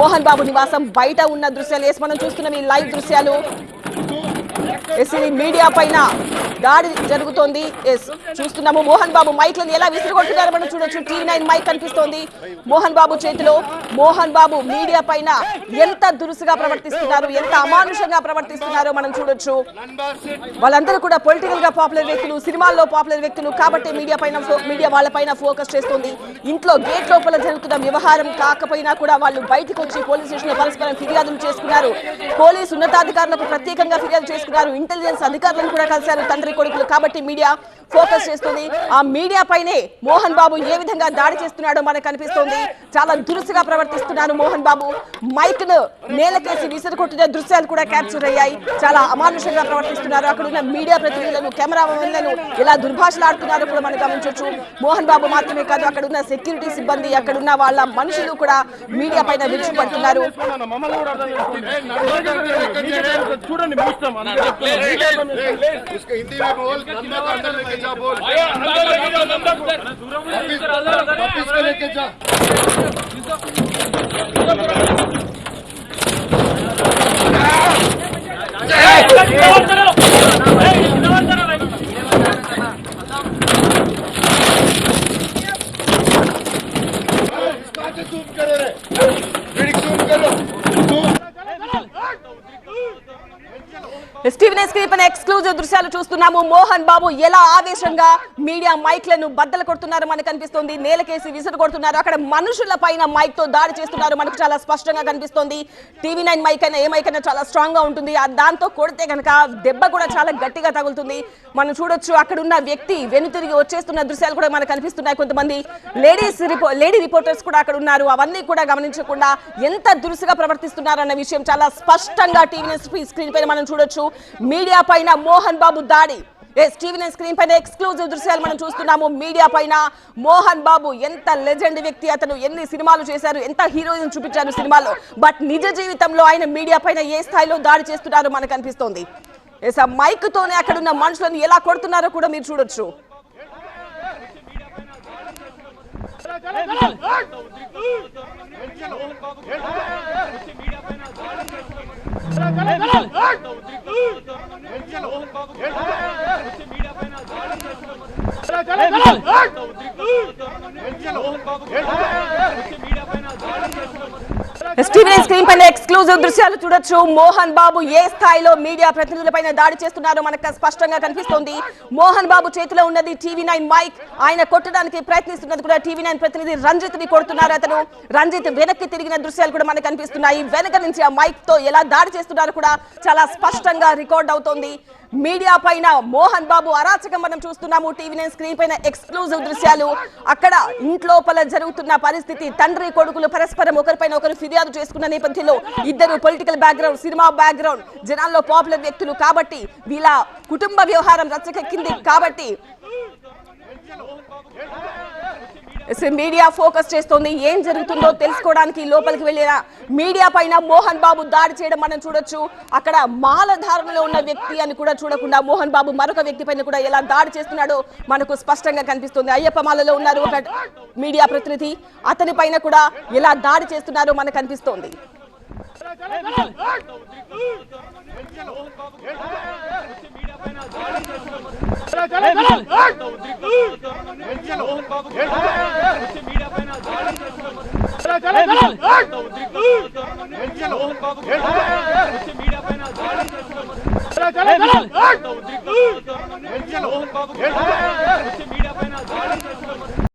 మోహన్ బాబు నివాసం బయట ఉన్న దృశ్యాలు మనం చూస్తున్న ఈ లైవ్ దృశ్యాలు మీడియా పైన దాడి జరుగుతోంది. చూస్తున్నాము మోహన్ బాబు మైక్లను ఎలా విసిరుకొడుతున్నారో మనం చూడొచ్చు. టీవీ9 మైక్ కనిపిస్తోంది మోహన్ బాబు చేతిలో. మోహన్ బాబు మీడియా పైన ఎంత దురుసుగా ప్రవర్తిస్తున్నారు, ఎంత అమానుషంగా ప్రవర్తిస్తున్నారో మనం చూడొచ్చు. వాళ్ళందరూ కూడా పొలిటికల్ గా పాపులర్ వ్యక్తులు, సినిమాల్లో పాపులర్ వ్యక్తులు కాబట్టి మీడియా వాళ్ళపైన ఫోకస్ చేస్తుంది. ఇంట్లో గేట్ లోపల జరుగుతున్న వ్యవహారం కాకపోయినా కూడా వాళ్ళు బయటకు వచ్చి పోలీస్ స్టేషన్ లో పరస్పరం ఫిర్యాదులు చేసుకున్నారు. పోలీసు ఉన్నతాధికారులకు ప్రత్యేకంగా ఫిర్యాదు చేసుకున్నారు. ఇంటెలిజెన్స్ అధికారులను కూడా కలిశారు తండ్రి కొడుకులు. కాబట్టి మీడియా ఫోకస్ చేస్తుంది. ఆ మీడియా పైనే మోహన్ బాబు ఏ విధంగా దాడి చేస్తున్నాడో మనకు కనిపిస్తోంది. చాలా దురుసుగా ప్రవర్తిస్తున్నారు మోహన్ బాబు. మైక్ ను నేలకేసి విసిరుకొట్టిన దృశ్యాలు కూడా క్యాప్చర్ అయ్యాయి. చాలా అమానుషంగా ప్రవర్తిస్తున్నారు. అక్కడ ఉన్న మీడియా ప్రతినిధులను, కెమెరామెన్లను ఎలా దుర్భాషలాడుతున్నారో కూడా మనం గమనించవచ్చు. మోహన్ బాబు మాత్రమే కాదు, అక్కడ ఉన్న సెక్యూరిటీ సిబ్బంది, అక్కడ ఉన్న వాళ్ళ మనుషులు కూడా మీడియా పైన విరుచుపడుతున్నారు. हिंदी में बोल, नंदा को अंदर लेके जा, बोल वापिस को लेके जा। जूम करो रे, जूम करो। టీవీ9 స్క్రీన్ పైన ఎక్స్క్లూజివ్ దృశ్యాలు చూస్తున్నాము. మోహన్ బాబు ఎలా ఆవేశంగా మీడియా మైక్లను బద్దలు కొడుతున్నారో మనకు కనిపిస్తోంది. నేలకేసి విసురు కొడుతున్నారు. అక్కడ మనుషుల పైన మైక్ తో దాడి చేస్తున్నారు. మనకు చాలా స్పష్టంగా కనిపిస్తోంది. టీవీ9 మైక్ అయినా ఏ మైక్ అయినా చాలా స్ట్రాంగ్ గా ఉంటుంది. దాంతో కొడితే కనుక దెబ్బ కూడా చాలా గట్టిగా తగులుతుంది. మనం చూడొచ్చు అక్కడ ఉన్న వ్యక్తి వెనుతిరిగి వచ్చేస్తున్న దృశ్యాలు కూడా మనకు కనిపిస్తున్నాయి. కొంతమంది లేడీ రిపోర్టర్స్ కూడా అక్కడ ఉన్నారు. అవన్నీ కూడా గమనించకుండా ఎంత దురుసుగా ప్రవర్తిస్తున్నారు అన్న విషయం చాలా స్పష్టంగా టీవీ9 స్క్రీన్ పైన మనం చూడొచ్చు. మీడియా పైన మోహన్ బాబు దాడి. టీవీ9 స్క్రీన్ పైన ఎక్స్క్లూజివ్ దృశ్యాలు మనం చూస్తున్నాము. మీడియా పైన మోహన్ బాబు ఎంత లెజెండ్ వ్యక్తి, అతను ఎన్ని సినిమాలు చేశారు, ఎంత హీరోయిన్ చూపించారు సినిమాలో. బట్ నిజ జీవితంలో ఆయన మీడియా పైన ఏ స్థాయిలో దాడి చేస్తున్నారో మనకు కనిపిస్తోంది. మైక్ తోనే అక్కడ ఉన్న మనుషులను ఎలా కొడుతున్నారో కూడా మీరు చూడొచ్చు. టీవీ9 స్క్రీన్ పైన ఎక్స్క్లూజివ్ దృశ్యాలు చూడొచ్చు. మోహన్ బాబు ఏ స్థాయిలో మీడియా ప్రతినిధులపైన దాడి చేస్తున్నారో మనకు స్పష్టంగా కనిపిస్తోంది. మోహన్ బాబు చేతిలో ఉన్నది టీవీ9 మైక్. ఆయన కొట్టడానికి ప్రయత్నిస్తున్నది కూడా టీవీ9 ప్రతినిధి రంజిత్ ని కొడుతున్నారు. అతను రంజిత్ వెనక్కి తిరిగిన దృశ్యాలు కూడా మనకు కనిపిస్తున్నాయి. వెనక నుంచి ఆ మైక్ తో ఎలా దాడి చేస్తున్నారో కూడా చాలా స్పష్టంగా రికార్డ్ అవుతోంది. మీడియా పైన మోహన్ బాబు అరాచకం మనం చూస్తున్నాము. టీవీ9 స్క్రీన్ పైన ఎక్స్క్లూజివ్ దృశ్యాలు. అక్కడ ఇంట్లోపల జరుగుతున్న పరిస్థితి, తండ్రి కొడుకులు పరస్పరం ఒకరిపైన ఒకరు ఫిర్యాదు చేసుకున్న నేపథ్యంలో ఇద్దరు పొలిటికల్ బ్యాక్గ్రౌండ్, సినిమా బ్యాక్గ్రౌండ్, జనాల్లో పాపులర్ వ్యక్తులు కాబట్టి వీళ్ళ కుటుంబ వ్యవహారం రచ్చకెక్కింది. కాబట్టి మీడియా ఫోకస్ చేస్తోంది. ఏం జరుగుతుందో తెలుసుకోవడానికి లోపలికి వెళ్ళిన మీడియా పైన మోహన్ బాబు దాడి చేయడం మనం చూడొచ్చు. అక్కడ మాలధారణలో ఉన్న వ్యక్తి అని కూడా చూడకుండా మోహన్ బాబు మరొక వ్యక్తి పైన కూడా ఎలా దాడి చేస్తున్నాడో మనకు స్పష్టంగా కనిపిస్తుంది. అయ్యప్ప మాలలో ఉన్నారు ఒక మీడియా ప్రతినిధి, అతని పైన కూడా ఎలా దాడి చేస్తున్నారో మనకు కనిపిస్తోంది.